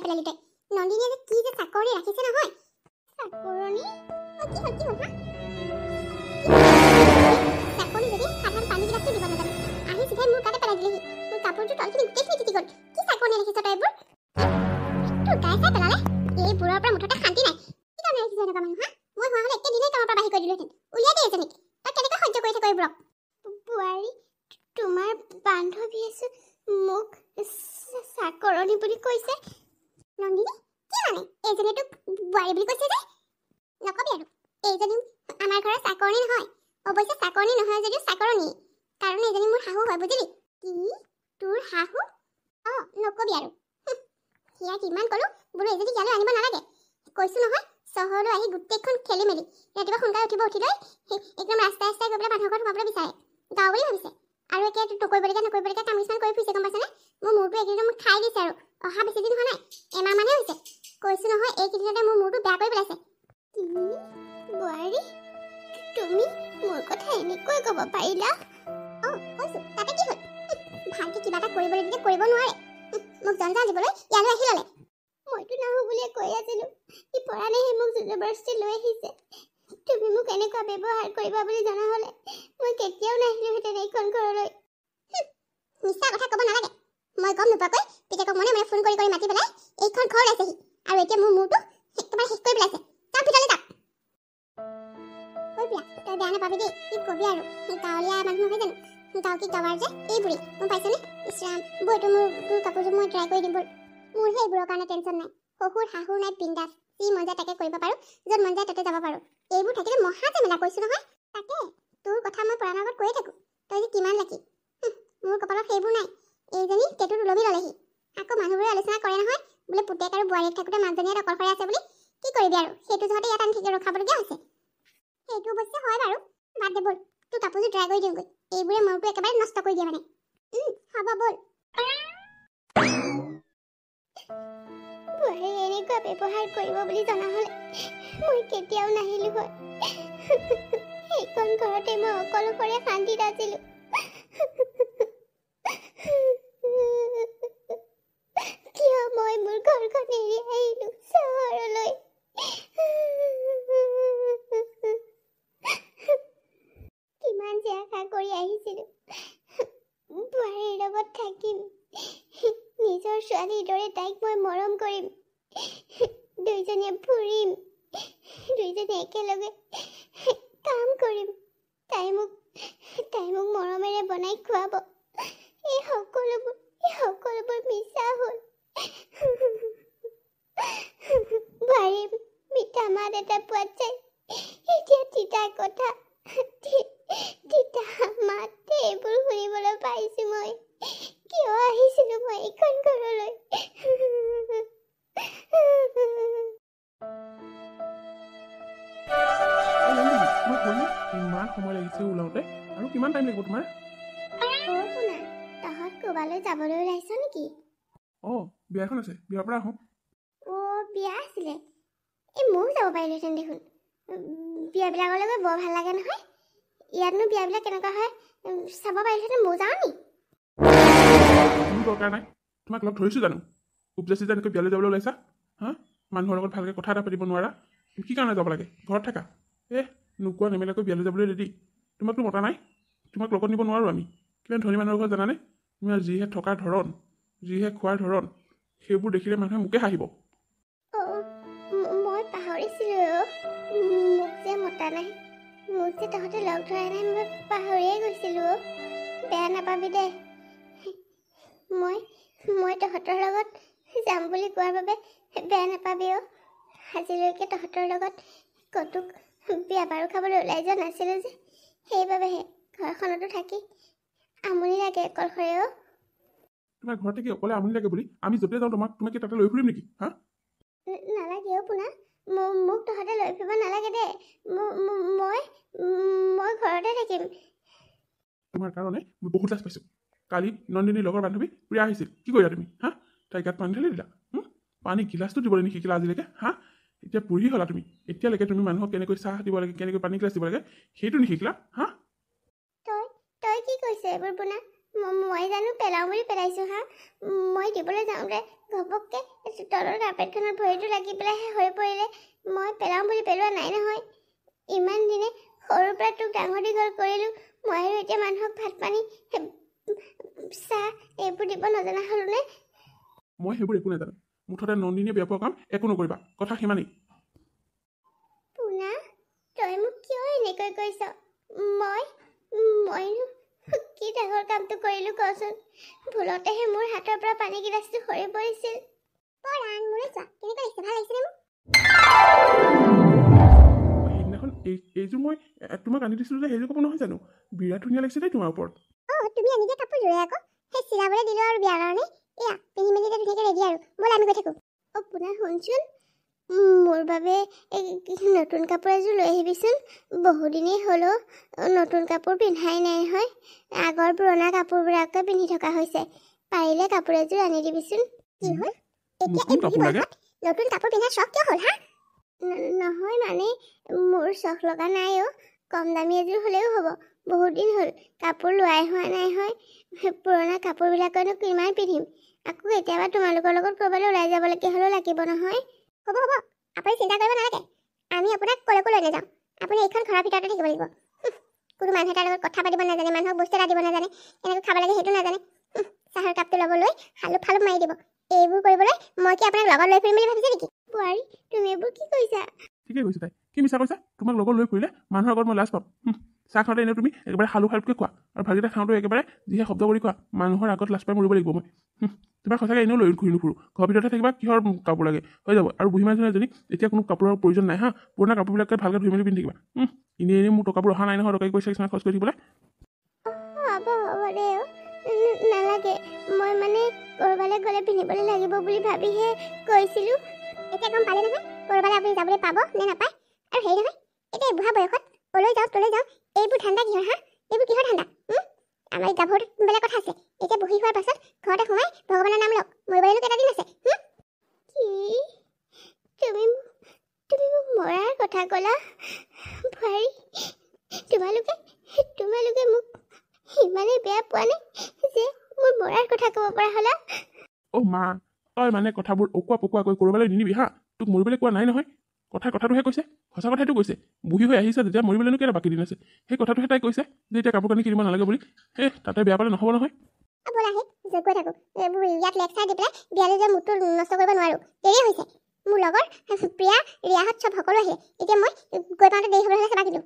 পেলালি তই নন্দিনীয়ে যে কি যে চাকৰি ৰাখিছে নহয় চাকৰণী কি হ'ল হা চাকৰি যদি সাধাৰণ পানী গিলাচটো দিব নাজানে আহি চিধাই মোৰ তাতে পেলাই দিলেহি মোৰ কাপোৰটো তলখিনি গোটেইখিনি তিতি গ'ল কি চাকৰি ৰাখিছ তই এইবোৰ তোৰ গাই চাই পেলালে এইবোৰৰ পৰা মুঠতে শান্তি নাই কি কাৰণে ৰাখিছ এনেকুৱা মানুহ হা মই হোৱা হ'লে একে দিনেই কামৰ পৰা বাহিৰ কৰি দিলোহেঁতেন উলিয়াই দিয়ে এজনীক তই কেনেকৈ সহ্য কৰি থাক এইবোৰক বোৱাৰী তোমাৰ বান্ধৱী আছে মোক চাকৰণী বুলি কৈছে নন্দিনী কি মানে এইজনী তোক বোৱাৰী বুলি কৈছে যে নকবি আৰু এইজনী আমাৰ ঘৰৰ চাকৰণী নহয় অৱশ্যে চাকৰণী নহয় যদিও চাকৰণী কাৰণ এইজনী মোৰ শাহু হয় বুজিলি কি তোৰ শাহু নকবি আৰু সেয়া কিমান ক'লো বোলো এইজনী ইয়ালৈ আনিব নালাগে কৈছো নহয় চহৰলৈ আহি গোটেইখন খেলি মেলি ৰাতিপুৱা সোনকালে উঠি লৈ একদম ৰাস্তাই ৰাস্তাই গৈ পেলাই মানুহৰ ঘৰত সোমাবলৈ বিচাৰে গাঁও বুলি ভাবিছে আৰু এতিয়া নকৰিবলগীয়া কাম কিছুমান কৰি ফুৰিছে গম পাইছেনে মোৰ মূৰটো এইকেইদিন মোক খাই দিছে আৰু অহা বেছি দিন হোৱা নাই এমাহ মানে হৈছে কৈছো নহয় এইকেইদিনতে মোৰ মূৰটো বেয়া কৰি পেলাইছে কি বোৱাৰী তুমি মোৰ কথা এনেকৈ ক'ব পাৰিলা কৈছো তাতে কি হ'ল ভালকে কিবা এটা কৰিবলৈ দিলে কৰিব নোৱাৰে মোক জঞ্জাল দিবলৈ ইয়ালৈ আহি ল'লে মইতো নাহো বুলিয়ে কৈ আছিলো ই পৰা নাই মোক জবৰদস্তি লৈ আহিছে তুমি মোক এনেকুৱা ব্যৱহাৰ কৰিবা বুলি জনা হ'লে মই কেতিয়াও নাহিলোহেঁতেন এইখন ঘৰলৈ মিছা কথা ক'ব নালাগে মই গম নোপোৱাকৈ পিতেকক মনে মনে ফোন কৰি মাতি পেলাই এইখন ঘৰ ওলাইছেহি আৰু এতিয়া মোৰ মূৰটো একেবাৰে শেষ কৰি পেলাইছে তাৰ ভিতৰলৈ যাওক প্ৰিয়া তই বেয়া নাপাবি দেই কি কবি আৰু গাঁৱলীয়া মানুহ নহয় জানো গাঁও কি গাঁৱৰ যে এই বুঢ়ী গম পাইছনে ইছৰাম বৈতো মোৰ কাপোৰযোৰ মই ট্ৰাই কৰি দিম বল মোৰ সেইবোৰৰ কাৰণে টেনশ্যন নাই শহুৰ শাহুৰ নাই বিন্দাছ যি মন যায় তাকে কৰিব পাৰোঁ য'ত মন যায় তাতে যাব পাৰোঁ এইবোৰ থাকিলে মহা ঝামেলা কৈছোঁ নহয় তাকে তোৰ কথা মই পৰাণৰ আগত কৈয়ে থাকোঁ তই যে কিমান লাকি মোৰ কপালত সেইবোৰ নাই এইজনী টেটুত ওলমি ল'লেহি আকৌ মানুহবোৰে আলোচনা কৰে নহয় বোলে পুতেক আৰু বোৱাৰীক থাকোঁতে মাজনীয়ে অকলশৰে আছে বুলি কি কৰিবি আৰু সেইটো যহতে ইয়াত আনি ঠিকে ৰখাবলগীয়া হৈছে সেইটো অৱশ্যে হয় বাৰু বাদ দে বল তোৰ কাপোৰযোৰ ট্ৰাই কৰি দিওঁগৈ এইবোৰে মূৰটো একেবাৰে নষ্ট কৰি দিয়ে মানে হ'ব বল বোৱাৰী এনেকুৱা ব্যৱহাৰ কৰিব বুলি জনা হ'লে মই কেতিয়াও নাহিলো হয় সেইখন ঘৰতে মই অকলশৰে শান্তিত আছিলো কিয় মই মোৰ ঘৰখন এৰি আহিলো চহৰলৈ কিমান যে আশা কৰি আহিছিলো বোৱাৰীৰ লগত থাকিম নিজৰ ছোৱালীৰ দৰে তাইক মই মৰম কৰিম দুইজনীয়ে ফুৰিম দুইজনীয়ে একেলগে কাম কৰিম তাই মোক মৰমেৰে বনাই খুৱাব এই সকলোবোৰ মিছা হ'ল বোৱাৰীৰ মিঠা মাত এটা পোৱাত যায় এতিয়া তিতা কথা তিতা মাত এইবোৰ শুনিবলৈ পাইছো মই কিয় আহিছিলো মই এইখন ঘৰলৈ ইমান সময় লাগিছে ওলাওঁতে আৰু কিমান টাইম লাগিব তোমাৰ তহঁত ক'বালৈ যাবলৈ ওলাইছ নেকি বিয়াখন আছে বিয়াৰ পৰা আহোঁ বিয়া আছিলে ময়ো যাব পাৰিলোহেঁতেন দেখোন বিয়াবিলাকলৈ গৈ বৰ ভাল লাগে নহয় ইয়াতনো বিয়াবিলাক কেনেকুৱা হয় চাব পাৰিলোহেঁতেন ময়ো যাওঁ নি দৰকাৰ নাই তোমাক লগ ধৰিছোঁ জানো উপজাচি যে এনেকৈ বিয়ালৈ যাবলৈ ওলাইছা মানুহৰ লগত ভালকৈ কথা এটা পাতিব নোৱাৰা কি কাৰণে যাব লাগে ঘৰত থাকা নোকোৱা নেমেলাকৈ বিয়ালৈ যাবলৈ ৰেডি তোমাকতো মতা নাই তোমাক লগত নিব নোৱাৰোঁ আমি কিমান ধনী মানুহৰ ঘৰত জানানে তোমাৰ যিহে থকাৰ ধৰণ যিহে খোৱাৰ ধৰণ সেইবোৰ দেখিলে মানুহে মোকে হাঁহিব মই পাহৰিছিলোঁ মোক যে মতা নাই মোক যে তহঁতে লগ ধৰা নাই মই পাহৰিয়ে গৈছিলোঁ বেয়া নাপাবি দে মই তহঁতৰ লগত যাম বুলি কোৱাৰ বাবে বেয়া নাপাবি আজিলৈকে তহঁতৰ লগত ক'তো বিয়া বাৰু খাবলৈ ওলাই যোৱা নাছিলোঁ যে সেইবাবেহে ঘৰখনতো থাকি আমনি লাগে অকলশৰে তোমাৰ ঘৰত থাকি অকলে আমনি লাগে বুলি আমি য'তে যাওঁ তোমাক তাতে লৈ ফুৰিম নেকি নালাগে পোনা মোক তহঁতে লৈ ফুৰিব নালাগে দে মই ঘৰতে থাকিম তোমাৰ কাৰণে মই বহুত লাজ পাইছোঁ কালি নন্দিনীৰ লগৰ বান্ধৱী প্ৰিয়া আহিছিল কি কৰিলা তুমি তাই গাত পানী ঢালি দিলা পানী গিলাচটো দিবলৈ নিশিকিলা আজিলৈকে এতিয়া বুঢ়ী হ'লা তুমি এতিয়ালৈকে তুমি মানুহক কেনেকৈ চাহ দিব লাগে কেনেকৈ পানী গিলাচ দিব লাগে সেইটো নিশিকিলা তই কি কৈছে এইবোৰ পোনা মই জানো পেলাওঁ বুলি পেলাইছোঁ মই দিবলৈ যাওঁতে ঘপককৈ তলৰ কাৰ্পেটখনত ভৰিটো লাগি পেলাই হৈ পৰিলে। মই পেলাওঁ বুলি পেলোৱা নাই নহয়। ইমান দিনে সৰুৰ পৰা তোক ডাঙৰ দীঘল কৰিলোঁ। মই আৰু এতিয়া মানুহক ভাত পানী চাহ এইবোৰ দিব নজনা হ'লোনে? মই সেইবোৰ একো নাজানো। মুঠতে নন্দিনীয়ে বেয়া পোৱা কাম একো নকৰিবা, কথা সিমানেই। পুনা, তই মোক কিয় এনেকৈ কৈছ? মইনো কি ডাঙৰ কামটো কৰিলোঁ কচোন? ভুলতেহে মোৰ হাতৰ পৰা পানী গিলাচটো সৰি পৰিছিল। মোলৈ চোৱা, কেনেকুৱা লাগিছে? ভাল লাগিছেনে মোক? সেইদিনাখন এইযোৰ মই তোমাক আনি দিছিলোঁ যে সেইযোৰ কাপোৰ নহয় জানো? বিৰাট ধুনীয়া লাগিছে দেই তোমাৰ ওপৰত। তুমি আনি দিয়া কাপোৰযোৰে আকৌ সেই চিলাবলৈ দিলোঁ আৰু বিয়াৰ কাৰণে। এয়া পিন্ধি মেলি ধুনীয়াকৈ ৰেডি আৰু ব'লা আমি গৈ থাকোঁ। পুনা শুনচোন, মোৰ বাবে নতুন কাপোৰ এযোৰ লৈ আহিবিচোন। বহুদিনেই হ'লেও নতুন কাপোৰ পিন্ধাই নাই নহয়। আগৰ পুৰণা কাপোৰবোৰকে পিন্ধি থকা হৈছে। পাৰিলে কাপোৰ এযোৰ আনি দিবিচোন। কি হ'ল এতিয়া নতুন কাপোৰ পিন্ধাৰ চখ কিয় হ'ল? নহয় মানে মোৰ চখ লগা নাই অ'। কম দামী এযোৰ হ'লেও হ'ব। বহুত দিন হ'ল কাপোৰ লোৱাই হোৱা নাই হয়। পুৰণা কাপোৰবিলাকনো কিমান পিন্ধিম? আকৌ কেতিয়াবা তোমালোকৰ লগত ক'ৰবালৈ ওলাই যাবলৈকে হ'লেও লাগিব নহয়। হ'ব আপুনি চিন্তা কৰিব নালাগে। আমি আপোনাক ক'লৈকো লৈ নাযাওঁ। আপুনি এইখন ঘৰৰ ভিতৰতে থাকিব লাগিব। কোনো মানুহ এটাৰ লগত কথা পাতিব নাজানে, মানুহক বস্তু এটা দিব নাজানে, কেনেকৈ খাব লাগে সেইটো নাজানে। চাহৰ কাপটো ল'বলৈ হালুক ফালুক মাৰি দিব। এইবোৰ কৰিবলৈ মই কি আপোনাক লগত লৈ ফুৰিম বুলি ভাবিছে নেকি? বোৱাৰী, তুমি এইবোৰ কি কৈছা? ঠিকে কৈছে তাই। কি মিছা কৈছা? তোমাক লগত লৈ ফুৰিলে মানুহৰ আগত মই লাজ পাম। চাহ খাওঁতে এনেও তুমি একেবাৰে হালুককৈ খোৱা, আৰু ভাতকেইটা খাওঁতে একেবাৰে যিহে শব্দ কৰি খোৱা, মানুহৰ আগত লাজ পাই মৰিব লাগিব মই। তোমাক সঁচাকৈ এনেও লৈ ঘূৰি নুফুৰোঁ। ঘৰৰ ভিতৰতে থাকিবা, কিহৰ কাপোৰ লাগে হৈ যাব। আৰু বুঢ়ী মানুহজনী এজনী এতিয়া কোনো কাপোৰৰ প্ৰয়োজন নাই হা। পুৰণা কাপোৰবিলাকে ভালকৈ ধুই মেলি পিন্ধি থাকিবা। এনেই মোৰ টকাবোৰ অহা নাই নহয়, টকাই পইচা কিছুমান খৰচ কৰি থাকিবলৈ। হ'ব দে, নালাগে। মই মানে ক'ৰবালৈ গ'লে পিন্ধিবলৈ লাগিব বুলি ভাবিহে কৈছিলোঁ। এতিয়া গম পালে নহয় ক'ৰবালৈ আপুনি যাবলৈ পাব নে নাপায়। আৰু হেৰি নহয়, এতিয়া বুঢ়া বয়সত অলৈ যাওঁ তলৈ যাওঁ, এইবোৰ ঠাণ্ডা কিহৰ হা? এইবোৰ কিহৰ ঠাণ্ডা? আমাৰ গাভৰুত বেলেগ কথা আছে। এতিয়া বুঢ়ী হোৱাৰ পাছত ঘৰতে সোমাই ভগৱানৰ নাম লওক। মৰিবলৈনো কেইটা দিন আছে? কি তুমি মোক মৰাৰ কথা ক'লা? বোৱাৰী, তোমালোকে মোক ইমানেই বেয়া পোৱা নে যে মোৰ মৰাৰ কথা ক'ব পৰা হ'লা? মা, তই মানে কথাবোৰ অকোৱা পকোৱাকৈ ক'ৰবালৈ নিনিবি হা। তোক মৰিবলৈ কোৱা নাই নহয়। কথাটোহে কৈছে, সঁচা কথাটো কৈছে। বুঢ়ী হৈ আহিছে যেতিয়া মৰিবলৈনো কেইটা বাকী দিন আছে? সেই কথাটোহে তাই কৈছে যে এতিয়া কাপোৰ কানি কিনিব নালাগে বুলি। তাতে বেয়া পালে নহ'ব নহয়। ব'লাহে গৈ থাকোঁ। এইবোৰ ইয়াত লেকচাৰ দি পেলাই বিয়ালৈ যে মুডটো নষ্ট কৰিব নোৱাৰোঁ। দেৰি হৈছে। মোৰ লগৰ প্ৰিয়া, ৰিয়াহঁত চব সকলো আহিলে। এতিয়া মই গৈ পাওঁতে দেৰি হ'বলৈ হ'লে কিন্তু।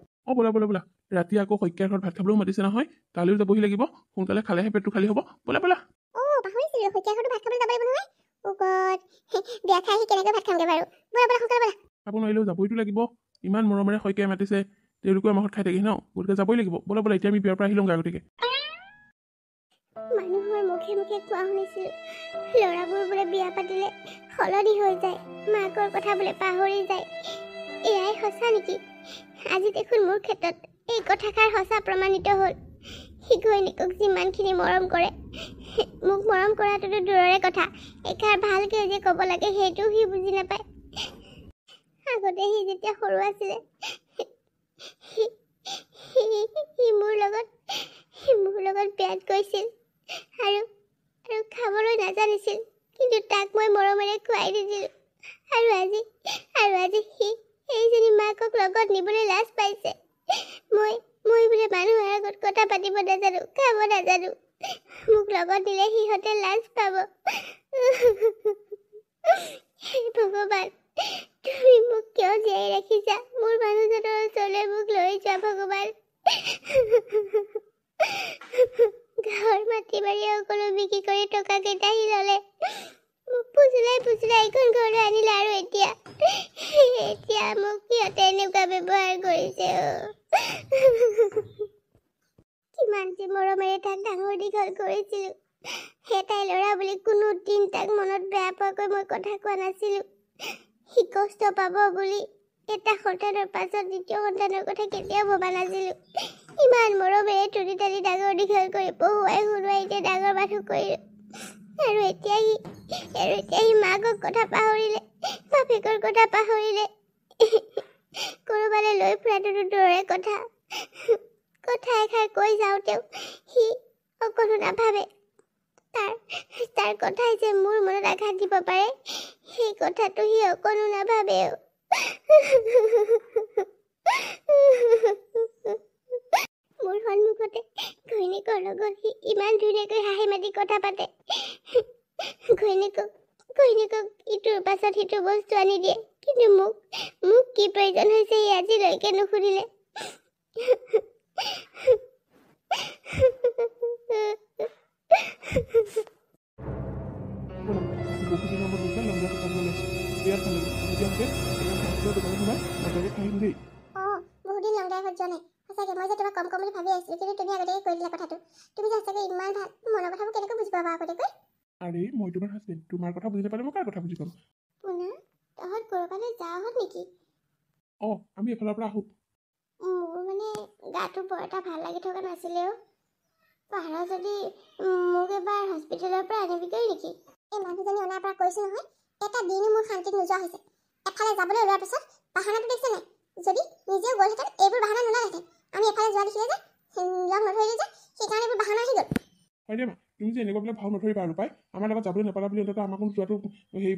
ব'লা। ৰাতি আকৌ শইকীয়াৰ ঘৰত ভাত খাবলৈও মাতিছে নহয়। তালৈও যাবহি লাগিব। সোনকালে খালেহে পেটটো খালী হ'ব। ব'লা। পাহৰিছিলোঁ, শইকীয়াৰ ঘৰতো ভাত খাবলৈ যাব লাগিব নহয়। গড, বিয়া খাই আহি কেনেকৈ ভাত খামগৈ বাৰু? ব'লা সোনকালে ব'লা। খাব নোৱাৰিলেও যাবইতো লাগিব। ইমান মৰমেৰে শইকীয়াই মাতিছে, তেওঁলোকেও আমাৰ ঘৰত খাই থাকি ন, গতিকে যাবই লাগিব। ব'লা এতিয়া আমি বিয়াৰ পৰা আহি লওঁগৈ আগতীয়াকৈ। মানুহৰ মুখে মুখে কোৱা শুনিছিলোঁ, ল'ৰাবোৰ বোলে বিয়া পাতিলে সলনি হৈ যায়, মাকৰ কথা বোলে পাহৰি যায়। এয়াই সঁচা নেকি? আজি দেখোন মোৰ ক্ষেত্ৰত এই কথাষাৰ সঁচা প্ৰমাণিত হ'ল। সি ঘৈণীয়েকক যিমানখিনি মৰম কৰে, মোক মৰম কৰাটোতো দূৰৰে কথা, এষাৰ ভালকৈ যে ক'ব লাগে সেইটোও সি বুজি নাপায়। আগতে সি যেতিয়া সৰু আছিলে, সি মোৰ লগত বিয়াত গৈছিল আৰু খাবলৈ নাজানিছিল, কিন্তু তাক মই মৰমেৰে খুৱাই দিছিলোঁ। আৰু আজি সি এইজনী মাকক লগত নিবলৈ লাজ পাইছে। মই বোলে মানুহৰ আগত কথা পাতিব নাজানো, খাব নাজানো। মোক লগত দিলে সিহঁতে লাজ পাব। ভগৱান, তুমি মোক কিয় জীয়াই ৰাখিছা? মোৰ মানুহজনৰ ওচৰলৈ মোক লৈ যোৱা ভগৱান। ঘৰ মাটি বাৰী সকলো বিক্ৰী কৰি টকা কেইটা সি ল'লে। মোক ফুচুলাই এইখন ঘৰলৈ আনিলে আৰু এতিয়া মোক সিহঁতে এনেকুৱা ব্যৱহাৰ কৰিছে। কিমান যে মৰমেৰে তাক ডাঙৰ দীঘল কৰিছিলোঁ। সেই তাই ল'ৰা বুলি কোনো দিন তাক মনত বেয়া পোৱাকৈ মই কথা কোৱা নাছিলোঁ। সি কষ্ট পাব বুলি এটা সন্তানৰ পাছত দ্বিতীয় সন্তানৰ কথা কেতিয়াও ভবা নাছিলোঁ। ইমান মৰমেৰে তুলি তালি ডাঙৰ দীঘল কৰি পঢ়ুৱাই শুনুৱাই এতিয়া ডাঙৰ মানুহ কৰিলোঁ। আৰু এতিয়া সি মাকৰ কথা পাহৰিলে, বাপেকৰ কথা পাহৰিলে। ক'ৰবালৈ লৈ ফুৰাটোতো দূৰৰে কথা এষাৰ কৈ যাওঁতেও সি অকণো নাভাবে। তাৰ কথাই যে মোৰ মনত আঘাত দিব পাৰে সেই কথাটো সি অকণো নাভাবেও মোৰ সন্মুখতে ঘৈণীয়েকৰ লগত সি ইমান ধুনীয়াকৈ হাঁহি মাতি কথা পাতে ঘৈণীয়েকক ইটোৰ পাছত সিটো বস্তু আনি দিয়ে কিন্তু মোক কি প্ৰয়োজন হৈছে সি আজিলৈকে নুসুধিলে বহুদিন লং ড্ৰাইভত যোৱা নাই সঁচাকৈ মই যে তোমাক কম বুলি ভাবি আছিলোঁ কিন্তু তুমি আগতীয়াকৈ কৈ দিলা কথাটো তুমি যে সঁচাকৈ ইমান ভাল মনৰ কথাবোৰ কেনেকৈ বুজি পাবা আগতীয়াকৈ আৰে মই তোমাৰ হাজবেণ্ড তোমাৰ কথা বুজি নাপালে মই কাৰ কথা বুজি পাম পুনা তহঁত ক'ৰবালৈ যাওঁহত নেকি আমি এফালৰ পৰা আহোঁ মোৰ মানে গাটো বৰ এটা ভাল লাগি থকা নাছিলেও পাৰ যদি মোক এবাৰ হস্পিটেলৰ পৰা আনিবিগৈ নেকি এই মানুহজনী অনাৰ পৰা কৈছোঁ নহয় এটা দিনো মোৰ শান্তিত নোযোৱা হৈছে এফালে যাবলৈ ওলোৱাৰ পিছত বাহানাটো দেখিছে নাই যদি নিজেও গ'লহেঁতেন এইবোৰ বাহানা নোলালেহেঁতেন আমি এফালে যোৱা দেখিলে যে লগ নধৰিলোঁ যে সেইকাৰণে এইবোৰ বাহানা আহি গ'ল হয় দে মা তুমি যে এনেকুৱা বোলে ভাও নধৰিবা আৰু পাই আমাৰ লগত যাবলৈ নাপালা বুলি অন্তত আমাকো যোৱাটো সেই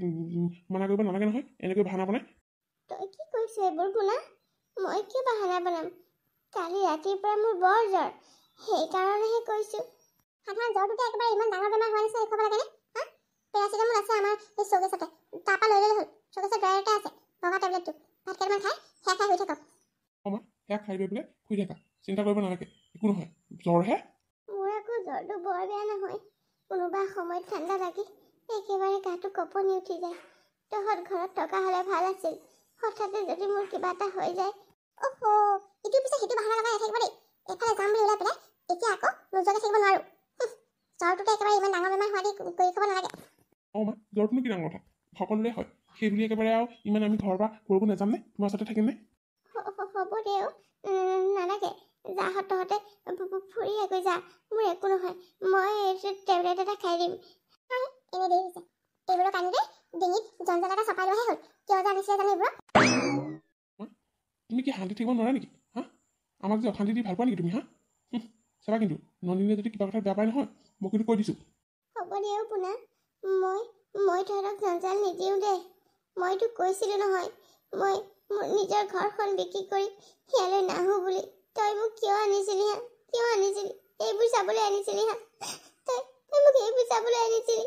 মানা কৰিব নালাগে নহয় এনেকৈ বাহানা বনাই তই কি কৈছ এইবোৰ শুনা মই কিয় বাহানা বনাম কালি ৰাতিৰ পৰা মোৰ বৰ জ্বৰ সেইকাৰণেহে কৈছোঁ সাধাৰণ জ্বৰটোতে একেবাৰে ইমান ডাঙৰ বেমাৰ হোৱা নিচিনা দেখুৱাব লাগেনে পেৰাচিটামল আছে আমাৰ এই চৌকেছতে তাৰপৰা লৈ ল'লে হ'ল চৌকেছত ড্ৰায়াৰ এটা আছে বগা টেবলেটটো ভাত কেইটামান খাই সেয়া খাই শুই থাকক মা সেয়া খাই লৈ পেলাই শুই থাকা চিন্তা কৰিব নালাগে একো নহয় জ্বৰহে মোৰ আকৌ জ্বৰটো বৰ বেয়া নহয় কোনোবা সময়ত ঠাণ্ডা লাগি একেবাৰে গাটো কঁপনি উঠি যায় তহঁত ঘৰত থকা হ'লে ভাল আছিল হঠাতে যদি মোৰ কিবা এটা হৈ যায় ইটো পিছে সিটো বাহানা লগাই নাথাকিব দেই এফালে যাম বুলি ওলাই পেলাই এতিয়া আকৌ নোযোৱাকৈ থাকিব নোৱাৰোঁ জ্বৰটোতে একেবাৰে ইমান ডাঙৰ বেমাৰ হোৱা দি কৰি খাব নালাগে মা জ্বৰটোনো কি ডাঙৰ কথা সকলোৰে হয় সেই বুলি একেবাৰে আৰু ইমান আমি ঘৰৰ পৰা কৰিব নাযাম নে তোমাৰ ওচৰতে থাকিম নে হ'ব দেও নালাগে যাহঁত তহঁতে ফুৰি গৈ যা মোৰ একো নহয় মই টেবলেট এটা খাই দিম এনে দেৰি হৈছে এইবোৰক আনি দে ডিঙিত জঞ্জাল এটা চপাই লোৱাহে হ'ল কিয় যে আনিছিলে জানো এইবোৰক তুমি কি শান্তি থাকিব নোৱাৰা নেকি আমাক যে অশান্তি দি ভাল পোৱা নেকি তুমি চাবা কিন্তু নন্দিনীয়ে যদি কিবা কথা বেয়া পায় নহয় মই কিন্তু কৈ দিছোঁ হ'ব দেও পুনা মই তহঁতক জঞ্জাল নিদিওঁ দে মইতো কৈছিলোঁ নহয় মই মোৰ নিজৰ ঘৰখন বিক্ৰী কৰি ইয়ালৈ নাহোঁ বুলি তই মোক কিয় আনিছিলি এইবোৰ চাবলৈ আনিছিলি তই মোক এইবোৰ চাবলৈ আনিছিলি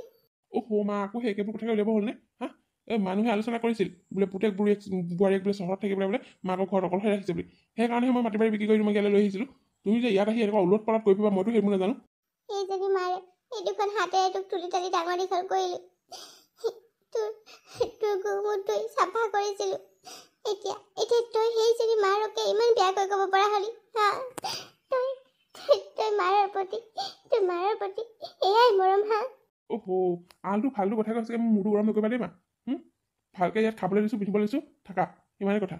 মা আকৌ সেই একেবোৰ কথাকে উলিয়াব হ'লনে এই মানুহে আলোচনা কৰিছিল বোলে পুতেক বোৱাৰীয়েক বোলে চহৰত থাকিবলৈ বোলে মাকৰ ঘৰত অকলশৰে ৰাখিছে বুলি সেইকাৰণেহে মই মাটি বাৰী বিক্ৰী কৰি মই ইয়ালৈ লৈ আহিছিলোঁ তুমি যে ইয়াত আহি এনেকুৱা উলট পালট কৰি পেলাই মইতো সেইবোৰ নাজানো সেইজনী মাৰে এই দুখন হাতেৰে তোক তুলি তালি ডাঙৰ দীঘল কৰিলোঁ তোৰ গোমুত ধুই চাফা কৰিছিলোঁ এতিয়া তই সেইজনী মাৰকে ইমান বেয়াকৈ ক'ব পৰা হ'লি তই মাৰৰ প্ৰতি এয়াই মৰম আলটো ফাল্টু কথা কৈছে মোৰ মূৰটো গৰম নকৰিবা দেই মা ভালকৈ ইয়াত খাবলৈ দিছোঁ পিন্ধিবলৈ দিছোঁ থাকা ইমানেই কথা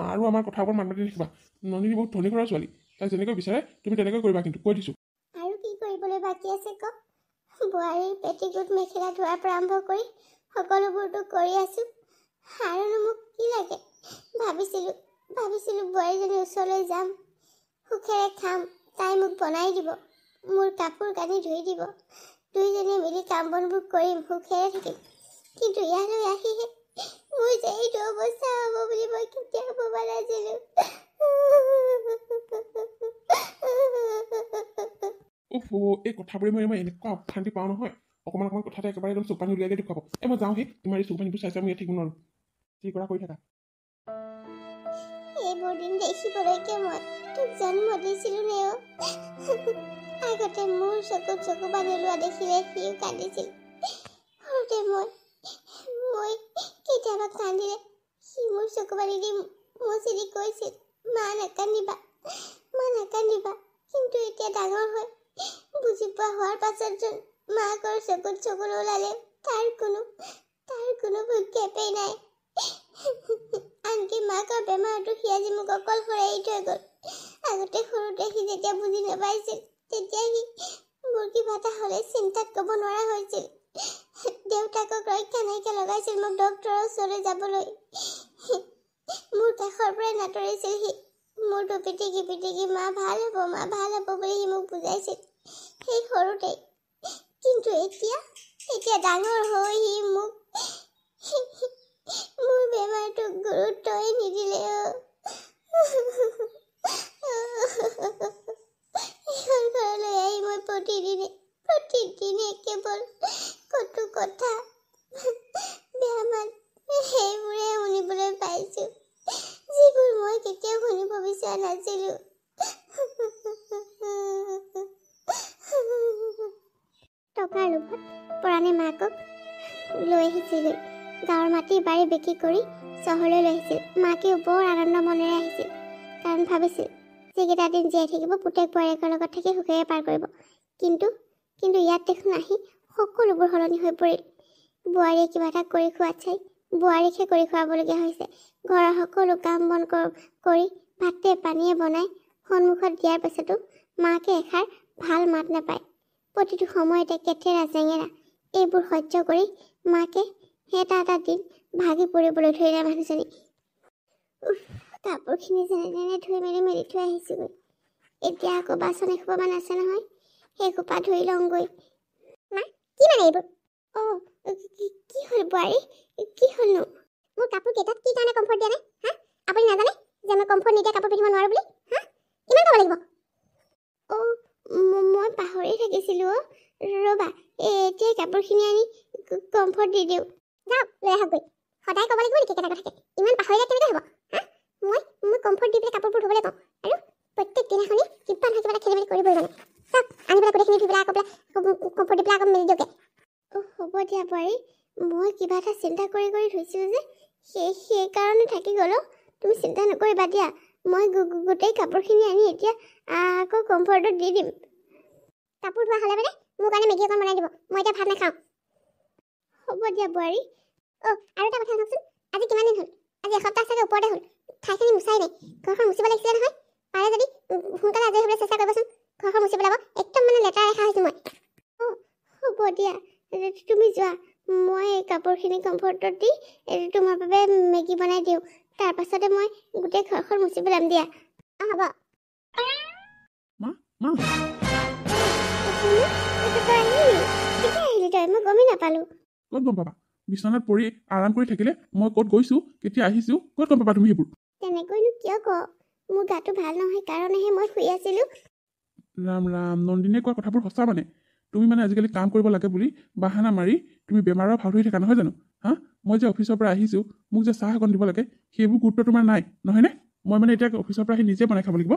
আৰু আমাৰ কথাৰ ওপৰত মান পাতি দেখিবা নন্দিনী বহুত ধনী ঘৰৰ ছোৱালী তাই যেনেকৈ বিচাৰে তুমি তেনেকৈ কৰিবা কিন্তু কৈ দিছোঁ আৰু কি কৰিবলৈ বাকী আছে ক বোৱাৰীৰ পেটিকোট মেখেলা ধোৱাৰ পৰা আৰম্ভ কৰি সকলোবোৰতো কৰি আছোঁ আৰুনো মোক কি লাগে ভাবিছিলোঁ বোৱাৰীজনীৰ ওচৰলৈ যাম সুখেৰে খাম তাই মোক বনাই দিব মোৰ কাপোৰ কানি ধুই দিব দুইজনীয়ে মিলি কাম বনবোৰ কৰিম সুখেৰে থাকিম কিন্তু ইয়ালৈ আহিহে মোৰ যে এইটো অৱস্থা হ'ব বুলি মই কেতিয়াও ভবা নাছিলোঁ এই কথাবোৰে মই এনেকুৱা অশান্তি পাওঁ নহয় অকণমান কথাতে একেবাৰে একদম চকু পানী উলিয়াই দেখুৱাব মই যাওঁহি তোমাৰ এই চকু পানীবোৰ চাই মই ইয়াত থাকিব নোৱাৰোঁ যি কৰা কৰি থাকা এইবোৰ দিন দেখিবলৈকে মই তোক জন্ম দিছিলোঁ নে আগতে মোৰ চকু পানী ওলোৱা দেখিলে সিও কান্দিছিল সৰুতে মই কেতিয়াবা কান্দিলে সি মোৰ চকু পানী দি মচি দি কৈছিল মা নাকান্দিবা কিন্তু এতিয়া ডাঙৰ হৈ বুজি পোৱা হোৱাৰ পাছত যেন মাকৰ চকুত ওলালে তাৰ কোনো ভূক্ষেপেই নাই আনকি মাকৰ বেমাৰটো সি আজি মোক অকলশৰে এৰি থৈ গ'ল আগতে সৰুতে সি যেতিয়া বুজি নাপাইছিল তেতিয়া সি মোৰ কিবা এটা হ'লে চিন্তাত ক'ব নোৱাৰা হৈছিল দেউতাকক ৰক্ষা নাইকিয়া লগাইছিল মোক ডক্তৰৰ ওচৰলৈ যাবলৈ মোৰ কাষৰ পৰাই নাতৰিছিল সি মোৰতো পিটিকি মা ভাল হ'ব বুলি সি মোক বুজাইছিল সেই সৰুতেই কিন্তু এতিয়া ডাঙৰ হৈ সি মোক মোৰ বেমাৰটোক গুৰুত্বই নিদিলে এইখন ঘৰলৈ আহি মই প্ৰতিদিনে কেৱল কটু কথা বেয়া মাত সেইবোৰে শুনিবলৈ পাইছো যিবোৰ মই কেতিয়াও শুনিব বিচৰা নাছিলো টকাৰ লোভত পৰাণে মাকক লৈ আহিছিল গাঁৱৰ মাটি বাৰী বিক্ৰী কৰি চহৰলৈ লৈ আহিছিল মাকেও বৰ আনন্দ মনেৰে আহিছিল কাৰণ ভাবিছিল যিকেইটা দিন জীয়াই থাকিব পুতেক বোৱাৰীয়েকৰ লগত থাকি সুখেৰে পাৰ কৰিব কিন্তু ইয়াত দেখোন আহি সকলোবোৰ সলনি হৈ পৰিল বোৱাৰীয়ে কিবা এটা কৰি খোৱাত চাই বোৱাৰীকহে কৰি খুৱাবলগীয়া হৈছে ঘৰৰ সকলো কাম বন কৰি ভাতে পানীয়ে বনাই সন্মুখত দিয়াৰ পাছতো মাকে এষাৰ ভাল মাত নাপায় প্ৰতিটো সময়তে কেঠেৰা জেঙেৰা এইবোৰ সহ্য কৰি মাকে এটা দিন ভাগি পৰিবলৈ ধৰিলে মানুহজনী কাপোৰখিনি যেনে ধুই মেলি থৈ আহিছোগৈ এতিয়া আকৌ বাচন এসোপামান আছে নহয় সেইসোপা ধুই লওঁগৈ মা কি মানে এইবোৰ কি হ'ল বোৱাৰী কি হ'লনো মোৰ কাপোৰ কেইটাত কি কাৰণে কমফৰ্ট দিয়া নাই হা আপুনি নাজানে যে মই কমফৰ্ট নিদিয়া কাপোৰ পিন্ধিব নোৱাৰো বুলি হা কিমান ক'ব লাগিব মই পাহৰি থাকিছিলোঁ ৰ'বা এতিয়াই কাপোৰখিনি আনি কমফৰ্ট দি দিওঁ যাওক লৈ আহকগৈ সদায় ক'ব লাগিব নেকি কেইটা কথাকে ইমান পাহৰিলে কেনেকৈ হ'ব হা মই কমফৰ্ট দি পেলাই কাপোৰবোৰ ধুবলৈ কওঁ আৰু প্ৰত্যেক দিনাখনি কিবা নহয় কিবা এটা খেলি মেলি কৰিবই জানে চাওক আনি পেলাই গোটেইখিনি ধুই পেলাই আকৌ কমফৰ্ট দি পেলাই আকৌ মেলি দিয়কে হ'ব দিয়া বোৱাৰী মই কিবা এটা চিন্তা কৰি থৈছিলোঁ যে সেইকাৰণে থাকি গ'লো তুমি চিন্তা নকৰিবা দিয়া মই গোটেই কাপোৰখিনি আনি এতিয়া আকৌ কমফৰ্টত দি দিম কাপোৰ ধোৱা হ'লে মানে মোৰ কাৰণে মেগী অকণ বনাই দিব মই এতিয়া ভাত নাখাওঁ হ'ব দিয়া বোৱাৰী আৰু এটা কথা শুনকচোন আজি কিমান দিন হ'ল আজি এসপ্তাহ চাগে ওপৰতে হ'ল ঠাইখিনি মুচাই নাই ঘৰখন মুচিব লাগিছিলে নহয় পাৰে যদি সোনকালে আজৰি হ'বলৈ চেষ্টা কৰিবচোন ঘৰখন মুচি পেলাব একদম মানে লেতেৰা ৰেখা হৈছোঁ মই হ'ব দিয়া তুমি যোৱা মই কাপোৰখিনি কমফৰ্টত দি তোমাৰ বাবে মেগী বনাই দিওঁ তাৰ পাছতে মই গোটেই ঘৰখন মুচি পেলাম দিয়া হ'ব মই গমেই নাপালোঁ ক'ত গম পাবা বিচনাত পৰি আৰাম কৰি থাকিলে মই ক'ত গৈছোঁ কেতিয়া আহিছোঁ ক'ত গম পাবা তুমি সেইবোৰ তেনেকৈনো কিয় কওঁ মোৰ গাটো ভাল নহয় কাৰণেহে মই শুই আছিলোঁ ৰাম নন্দিনীয়ে কোৱা কথাবোৰ সঁচা মানে তুমি মানে আজিকালি কাম কৰিব লাগে বুলি বাহানা মাৰি তুমি বেমাৰৰ ভাল হৈ থাকা নহয় জানো হা মই যে অফিচৰ পৰা আহিছোঁ মোক যে চাহ অকণ দিব লাগে সেইবোৰ গুৰুত্ব তোমাৰ নাই নহয়নে মই মানে এতিয়া অফিচৰ পৰা আহি নিজে বনাই খাব লাগিব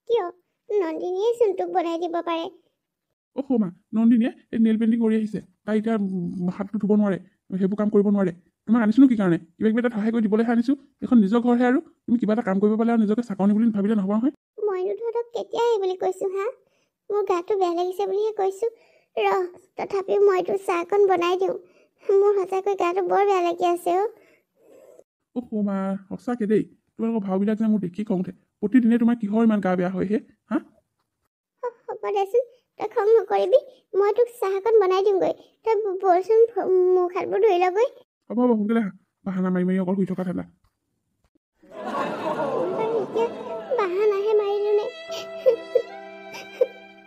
কিয় নন্দিনীয়ে চোনটোক বনাই দিব পাৰে মা নন্দিনীয়ে এই নেইল পেইণ্টিং কৰি আহিছে তাই এতিয়া হাতটো ধুব নোৱাৰে সেইবোৰ কাম কৰিব নোৱাৰে তোমাক আনিছিলোঁ কি কাৰণে কিবা এটা সহায় কৰি দিবলৈহে আনিছোঁ এখন নিজৰ ঘৰহে আৰু তুমি কিবা এটা কাম কৰিব পালে আৰু নিজকে চাকৰি বুলি ভাবিলে নহ'ব নহয় মইনো তহঁতক কেতিয়া আহি বুলি কৈছোঁ হা মোৰ গাটো বেয়া লাগিছে বুলিহে কৈছোঁ তথাপিও মইতো চাহকণ বনাই দিওঁ মোৰ সঁচাকৈ গাটো বৰ বেয়া লাগি আছে মা সঁচাকৈ দেই তোমালোকৰ ভাওবিলাক যে মোৰ দেখি খং উঠে প্ৰতিদিনে তোমাৰ কিহৰ ইমান গা বেয়া হয় হে হা হ'ব দেচোন তই খং নকৰিবি মই তোক চাহকণ বনাই দিমগৈ তই বলচোন মুখ হাতবোৰ ধুই ল'গৈ হ'ব সোনকালে বাহানা মাৰি অকল শুই থকা ঠাণ্ডা বাহানাহে মাৰিলোঁ নে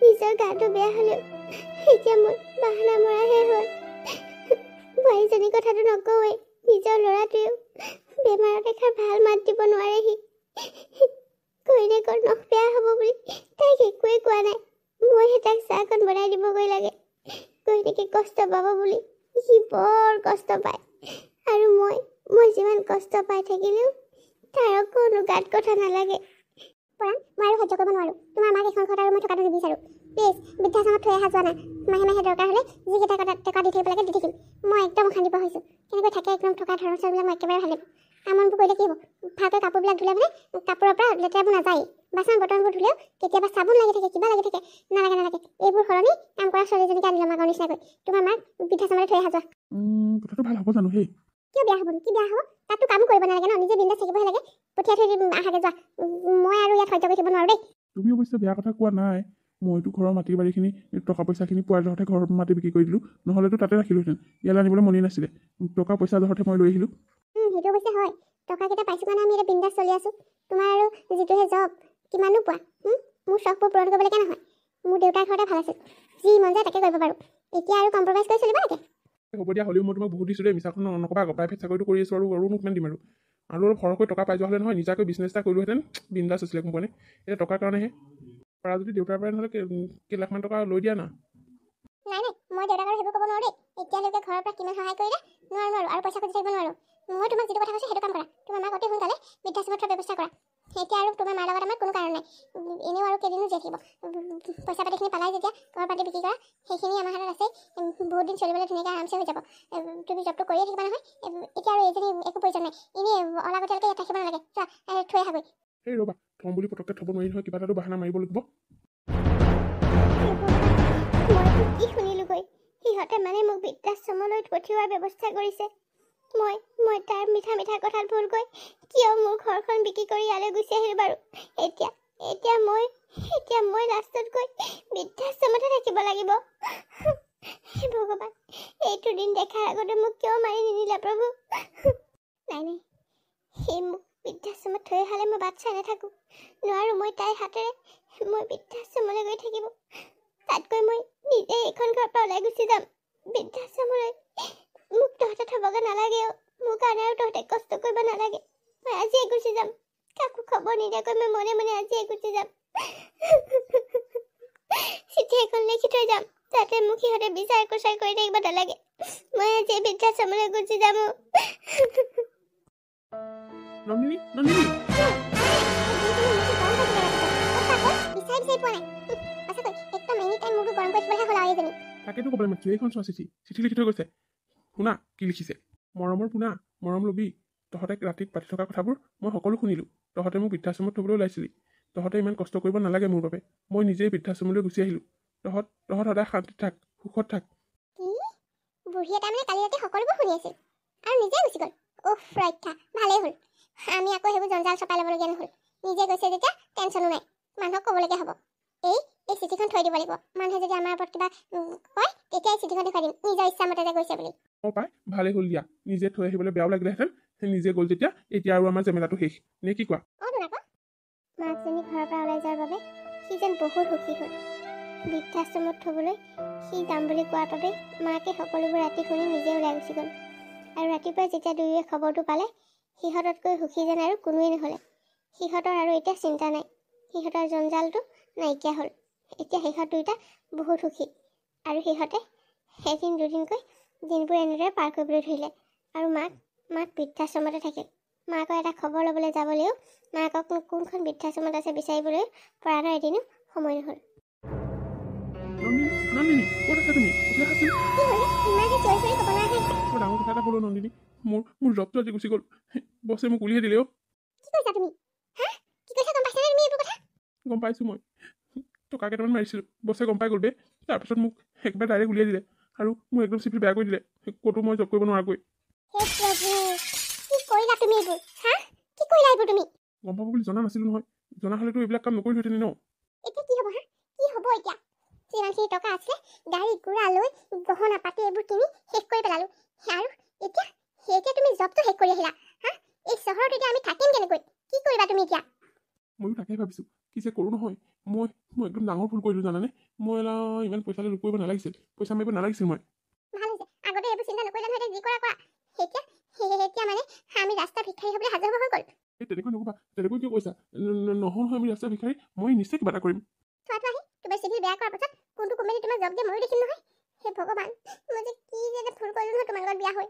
নিজৰ গাটো বেয়া হ'লেও এতিয়া মোৰ বাহানা মৰাহে হ'ল বোৱাৰীজনীৰ কথাটো নকওঁৱেই নিজৰ ল'ৰাটোৱেও বেমাৰত এষাৰ ভাল মাত দিব নোৱাৰেহি ঘৈণীয়েকৰ নখ বেয়া হ'ব বুলি তাইক একোৱেই কোৱা নাই মইহে তাক চাহকণ বনাই দিবগৈ লাগে ঘৈণীয়েকে কষ্ট পাব বুলি সি বৰ কষ্ট পায় আৰু মই যিমান কষ্ট পাই থাকিলেও তাৰ কোনো গাত কথা নালাগে পৰাণ মই আৰু সহ্য কৰিব নোৱাৰোঁ তোমাৰ মাক এখন ঘৰত আৰু মই থকাটো নিবিচাৰোঁ প্লিজ বৃদ্ধাশ্ৰমত থৈ অহা যোৱা নাই মাহে দৰকাৰ হ'লে যিকেইটা টকা দি থাকিব লাগে দি থাকিম মই একদম অশান্তি পোৱা হৈছোঁ কেনেকৈ থাকে একদম থকা ধৰণ চৰবিলাক মই একেবাৰে ভাল নাপাওঁ আমনবোৰ কৰিলে কি হ'ব ভালকৈ কাপোৰবিলাক ধুলে মানে কাপোৰৰ পৰা লেতেৰাবোৰ নাযায় বাচন বৰ্তনবোৰ ধুলেও কেতিয়াবা চাবোন লাগি থাকে কিবা লাগি থাকে নালাগে এইবোৰ সলনি কাম কৰা ছোৱালীজনীকে আনি ল'ম আগৰ নিচিনাকৈ তোমাৰ মাক বৃদ্ধাশ্ৰমলৈ থৈ অহা যোৱা কথাটো ভাল হ'ব জানো সেই কিয় বেয়া হ'ব কি বেয়া হ'ব তাততো কামো কৰিব নালাগে ন নিজে বিন্দাছ থাকিবহে লাগে পঠিয়াই থৈ দিম আহাকে যোৱা মই আৰু ইয়াত সহ্য কৰি থাকিব নোৱাৰোঁ দেই তুমি অৱশ্যে বেয়া কথা কোৱা নাই মইতো ঘৰৰ মাটি বাৰীখিনি টকা পইচাখিনি পোৱাৰ জহতে ঘৰৰ মাটি বিক্ৰী কৰি দিলোঁ নহ'লেতো তাতে ৰাখিলোহেঁতেন ইয়ালৈ আনিবলৈ মনেই নাছিলে টকা পইচা জহতে মই লৈ আহিলোঁ সেইটো অৱশ্যে হয় টকাকেইটা পাইছোঁ কাৰণে আমি এতিয়া বিন্দাছ চলি আছোঁ তোমাৰ আৰু যিটোহে জব কিমানো পোৱা মোৰ চখবোৰ পূৰণ কৰিবলৈকে নহয় মোৰ দেউতাৰ ঘৰতে ভাল আছিল যি মন যায় তাকে কৰিব পাৰোঁ এতিয়া আৰু কম্প্ৰমাইজ কৰি চলিব লাগে হ'ব দিয়া, হ'লেও মই তোমাক বহুত দিছোঁ দেই, মিছাখন নক'বা আকৌ। প্ৰাইভেট চাকৰিটো কৰি আছোঁ আৰু কিমান দিম আৰু অলপ সৰহকৈ টকা পাই যোৱা হ'লে নহয়, নিজাকৈ বিজনেছ এটা কৰিলোহেঁতেন, বিন্দাছ আছিলে কোম্পানী। এতিয়া টকাৰ কাৰণেহে পাৰা যদি দেউতাৰ পৰাই নহ'লে কেইলাখমান টকা লৈ দিয়া না। নাই নাই, মই দেউতাক আৰু সেইবোৰ ক'ব নোৱাৰোঁ দেই। এতিয়ালৈকে ঘৰৰ পৰা কিমান সহায় কৰিলে, নোৱাৰোঁ আৰু পইচা খুজি থাকিব নোৱাৰোঁ। মই তোমাক যিটো কথা কৈছোঁ সেইটো কাম কৰা। তোমাৰ মাক অতি সোনকালে বৃদ্ধাশ্ৰমত থোৱাৰ ব্যৱস্থা কৰা। এতিয়া আৰু তোমাৰ মাৰ লগত আমাৰ কোনো কাৰণ নাই। এনেও আৰু কেইদিনো জীয়াই থাকিব। পইচা পাতিখিনি পালাই যেতিয়া ঘৰ পাতি বিক্ৰী কৰা, সেইখিনি আমাৰ হাতত আছে। বহুত দিন চলিবলৈ ধুনীয়াকৈ আৰামছে হৈ যাব। তুমি জবটো কৰিয়ে থাকিবা নহয়। এতিয়া আৰু এইজনী একো প্ৰয়োজন নাই। এনেই অলাগতিয়ালকৈ ইয়াত ৰাখিব নালাগে। চোৱা, থৈ আহাগৈ। এই ৰ'বা, থ'ম বুলি পটককৈ থ'ব নোৱাৰি নহয়, কিবা এটাতো বাহানা মাৰিব লাগিব। মই কি শুনিলোগৈ, সিহঁতে মানে মোক বৃদ্ধাশ্ৰমলৈ পঠিওৱাৰ ব্যৱস্থা কৰিছে। মই তাৰ মিঠা মিঠা কথাত ভুলকৈ কিয় মোৰ ঘৰখন বিক্ৰী কৰি ইয়ালৈ গুচি আহিলোঁ বাৰু। এতিয়া মই লাষ্টত গৈ বৃদ্ধাশ্ৰমতে থাকিব লাগিব। হে ভগৱান, এইটো দিন দেখাৰ আগতে মোক কিয় মাৰি নিদিলা প্ৰভু। নাই সেই মোক বৃদ্ধাশ্ৰমত থৈ অহালে মই বাট চাই নাথাকোঁ। নোৱাৰোঁ মই তাইৰ হাতেৰে মই বৃদ্ধাশ্ৰমলৈ গৈ থাকিব। তাতকৈ মই নিজে এইখন ঘৰৰ পৰা ওলাই গুচি যাম বৃদ্ধাশ্ৰমলৈ। মোক তহঁতে থ'বগৈ নালাগে। মোৰ কাৰণে আৰু তহঁতে কষ্ট কৰিব নালাগে। মই আজিয়ে গুচি যাম। কাকো খবৰ নিদিয়াকৈ মই মনে মনে আজিয়ে গুচি যাম। চিঠি এখন লিখি থৈ যাম, যাতে মোক সিহঁতে বিচাৰ কোচাৰ কৰি থাকিব নালাগে। মই আজিয়ে বৃদ্ধাশ্ৰমলৈ গুচি যাম। নন্দিনী, তাকেতো ক'বলৈ মাতিছোঁ। এইখন চোৱা, চিঠি লিখি থৈ গৈছে। শুনা কি লিখিছে। মৰমৰ পোনা, মৰম ল'বি। তহঁতে ৰাতিত পাতি থকা কথাবোৰ মই সকলো শুনিলোঁ। তহঁতে মোক বৃদ্ধাশ্ৰমত থ'বলৈ ওলাইছিলি। তহঁতে ইমান কষ্ট কৰিব নালাগে মোৰ বাবে। মই নিজেই বৃদ্ধাশ্ৰমলৈ গুচি আহিলোঁ। তহঁত সদায় শান্তিত থাক, সুখত থাক। বুঢ়ী এটা মানে কালি ৰাতি সকলোবোৰ শুনি আছিল আৰু নিজে গুচি গ'ল। উফ, ৰক্ষা, ভালেই হ'ল। আমি আকৌ সেইবোৰ জঞ্জাল চপাই ল'বলগীয়া নহ'ল। নিজে গৈছে যেতিয়া টেনশ্যনো নাই। মানুহক ক'বলগীয়া হ'ব, এই চিঠিখন থৈ দিব লাগিব। মানুহে যদি আমাৰ ওপৰত কিবা কয়, তেতিয়া এই চিঠিখন দেখুৱাই দিম নিজৰ ইচ্ছামতে যে গৈছে বুলি। অঁ পাই, ভালেই হ'ল দিয়া। নিজে থৈ আহিবলৈ বেয়াও লাগিলেহেঁতেন। নিজে গ'ল যেতিয়া এতিয়া আৰু আমাৰ জেমেলাটো শেষ নে কি কোৱা? অঁ তোন আকৌ মাকজনী ঘৰৰ পৰা ওলাই যোৱাৰ বাবে সি যেন বহুত সুখী হ'ল। বৃদ্ধাশ্ৰমত থ'বলৈ সি যাম বুলি কোৱাৰ বাবে মাকে সকলোবোৰ ৰাতি শুনি নিজে ওলাই গুচি গ'ল। আৰু ৰাতিপুৱা যেতিয়া দুয়োৱে খবৰটো পালে, সিহঁততকৈ সুখী যেন আৰু কোনোৱেই নহ'লে। সিহঁতৰ আৰু এতিয়া চিন্তা নাই। সিহঁতৰ জঞ্জালটো নাইকিয়া হ'ল। এতিয়া সিহঁত দুয়োটা বহুত সুখী। আৰু সিহঁতে এদিন দুদিনকৈ দিনবোৰ এনেদৰে পাৰ কৰিবলৈ ধৰিলে। আৰু মাক বৃদ্ধাশ্ৰমতে থাকিল। মাকৰ এটা খবৰ ল'বলৈ যাবলৈও মাকক কোনখন বৃদ্ধাশ্ৰমত আছে বিচাৰিবলৈ পৰা নাই, এদিনো সময় নহ'ল। নন্দিনী, ক'ত আছা তুমি? মই ডাঙৰ কথা এটা ক'লো নন্দিনী, মোৰ জবটো আজি গুচি গ'ল। বছে মোক উলিয়াই দিলে। গম পাইছোঁ মই। টকা কেইটামান মাৰিছিলোঁ, বছে গম পাই গ'ল বে। তাৰপিছত মোক একেবাৰে ডাইৰেক্ট উলিয়াই দিলে আৰু মোৰ একদম চিভিল বেয়া কৰি দিলে, ক'তো মই জব কৰিব নোৱাৰাকৈ। গম পাব বুলি জনা নাছিলোঁ নহয়। জনা হ'লেতো এইবিলাক কাম নকৰিলোহেঁতেন ন। এতিয়া কি হ'ব? কি হ'ব এতিয়া? যিমানখিনি টকা আছিলে গাড়ী ঘোঁৰা লৈ গহনা পাতি এইবোৰ কিনি শেষ কৰি পেলালোঁ। আৰু এতিয়া তুমি জবটো শেষ কৰি আহিলা। এই চহৰত এতিয়া আমি থাকিম কেনেকৈ? কি কৰিবা তুমি এতিয়া? ময়ো তাকেই ভাবিছোঁ, কি যে কৰোঁ নহয়। মই একদম ডাঙৰ ভুল কৰিলোঁ জানানে। মই ইমান পইচালৈ লোভ কৰিব নালাগিছিল, পইচা মাৰিব নালাগিছিল মই। ভাল হৈছে, আগতে এইবোৰ চিন্তা নকৰিলা নহয়, যি কৰা কৰা। এতিয়া মানে আমি ৰাস্তা ভিক্ষাৰী হ'বলৈ সাজু হৈ গ'ল। এই তেনেকৈ নক'বা, তেনেকৈ কিয় কৈছা? নহয় আমি ৰাস্তা ভিক্ষাৰী, মই নিশ্চয় কিবা এটা কৰিম। তোমাৰ চিভিল বেয়া কৰাৰ পাছত কোনটো কোম্পানী তোমাক জব দিয়ে ময়ো দেখিম নহয়। হে ভগৱান, মই যে কি যে ভুল কৰিলোঁ নহয় তোমাৰ লগত বিয়া হৈ।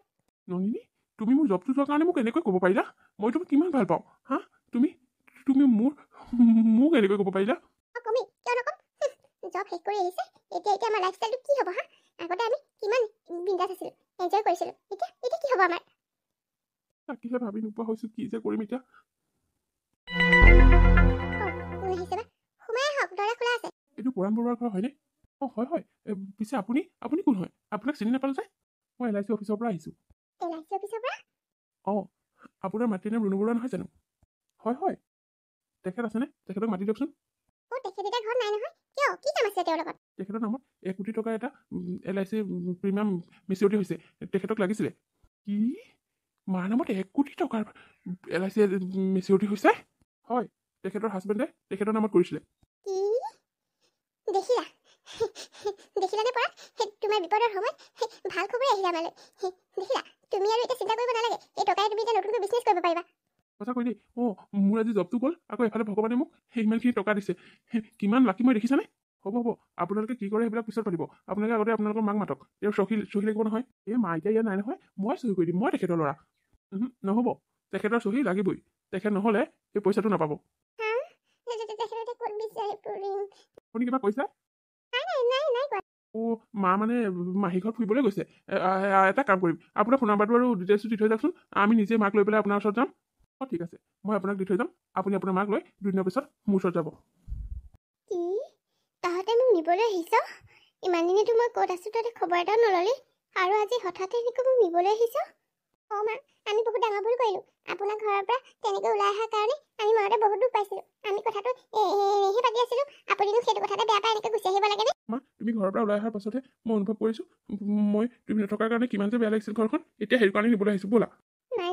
নন্দিনী, তুমি মোৰ জবটো যোৱাৰ কাৰণে মোক এনেকৈ ক'ব পাৰিলা? মই তোমাক কিমান ভাল পাওঁ। তুমি মোক এনেকৈ ক'ব পাৰিলা? কমি কিয় নকম? জব শেষ কৰি আহিছে, এতিয়া আমাৰ লাইফষ্টাইলটো কি হ'ব? আগতে আমি কিমান বিন্দাছ আছিলোঁ, এনজয় কৰিছিলোঁ। এতিয়া কি হ'ব আমাৰ? তাকেহে ভাবি নোপোৱা হৈছোঁ, কি যে কৰিম এতিয়া। এইটো পৰাণ বৰুৱাৰ ঘৰ হয়নে? অঁ হয়। পিছে আপুনি কোন হয়? আপোনাক চিনি নাপালোঁ যে। মই LIC অফিচৰ পৰা আহিছোঁ। LIC অফিচৰ পৰা? অঁ, আপোনাৰ মাতৃৰ নাম ৰুণু বৰুৱা নহয় জানো? হয়। তেখেত আছেনে? তেখেতক মাতি দিয়কচোন। তেখেত এতিয়া ঘৰত নাই নহয়। কিয়? কি কাম আছে তেওঁৰ লগত? তেখেতৰ নামত 1 কোটি টকাৰ এটা LIC প্ৰিমিয়াম মেচিউৰিটি হৈছে। তেখেতক লাগিছিলে। কি? মাৰ নামত 1 কোটি টকাৰ LIC মেচিউৰিটি হৈছে? হয়, তেখেতৰ হাজবেণ্ডে তেখেতৰ নামত কৰিছিলে। দেখিলানে পৰা? তোমাৰ বিপদৰ সময়ত ভাল খবৰে আহিলে আমালৈ। দেখিলা, তুমি আৰু এতিয়া চিন্তা কৰিব নালাগে। এই টকাই তুমি এতিয়া নতুনকৈ বিজনেছ কৰিব পাৰিবা। সঁচা কৈ দেই। মোৰ আজি জবটো গ'ল, আকৌ এফালে ভগৱানে মোক ইমানখিনি টকা দিছে। কিমান লাকি মই, দেখিছানে? হ'ব আপোনালোকে কি কৰে সেইবিলাক পিছত পাতিব। আপোনালোকে আগতে আপোনালোকৰ মাক মাতক, তেওঁ চহী লাগিব নহয়। মা এতিয়া ইয়াত নাই নহয়, মই চহী কৰি দিম, মই তেখেতৰ ল'ৰা। নহ'ব, তেখেতৰ চহী লাগিবই। তেখেত নহ'লে এই পইচাটো নাপাব। আপুনি কিবা কৈছে? মা মানে মাহী ঘৰত ফুৰিবলৈ গৈছে। এটা কাম কৰিম, আপোনাৰ ফোন নাম্বাৰটো আৰু ডিটেইলছটো দি থৈ যাওকচোন। আমি নিজে মাক লৈ পেলাই আপোনাৰ ওচৰত যাম। ঠিক আছে, মই আপোনাক দি থৈ যাম। আপুনি আপোনাৰ মাক লৈ 2 দিনৰ পিছত মোৰ ওচৰত যাব। কি তাহাঁতে মোক নিবলৈ আহিছ? ইমান দিনেতো মই ক'ত আছোঁ তহঁতে খবৰ এটাও নললি, আৰু আজি হঠাতে এনেকৈ মোক নিবলৈ আহিছ? মা, আমি বহুত ডাঙৰ ভুল কৰিলোঁ। আপোনাৰ ঘৰৰ পৰা তেনেকৈ ওলাই অহাৰ কাৰণে আমি মনতে বহুত দুখ পাইছিলোঁ। আমি কথাটো এনেহে পাতি আছিলোঁ। আপুনিনো সেইটো কথাতে বেয়া পাই এনেকৈ গুচি আহিব লাগেনে? মা, তুমি ঘৰৰ পৰা ওলাই অহাৰ পাছতহে মই অনুভৱ কৰিছোঁ তুমি নথকাৰ কাৰণে কিমান যে বেয়া লাগিছিল ঘৰখন। এতিয়া সেইটো কাৰণে নিবলৈ আহিছোঁ, ব'লা। নাই,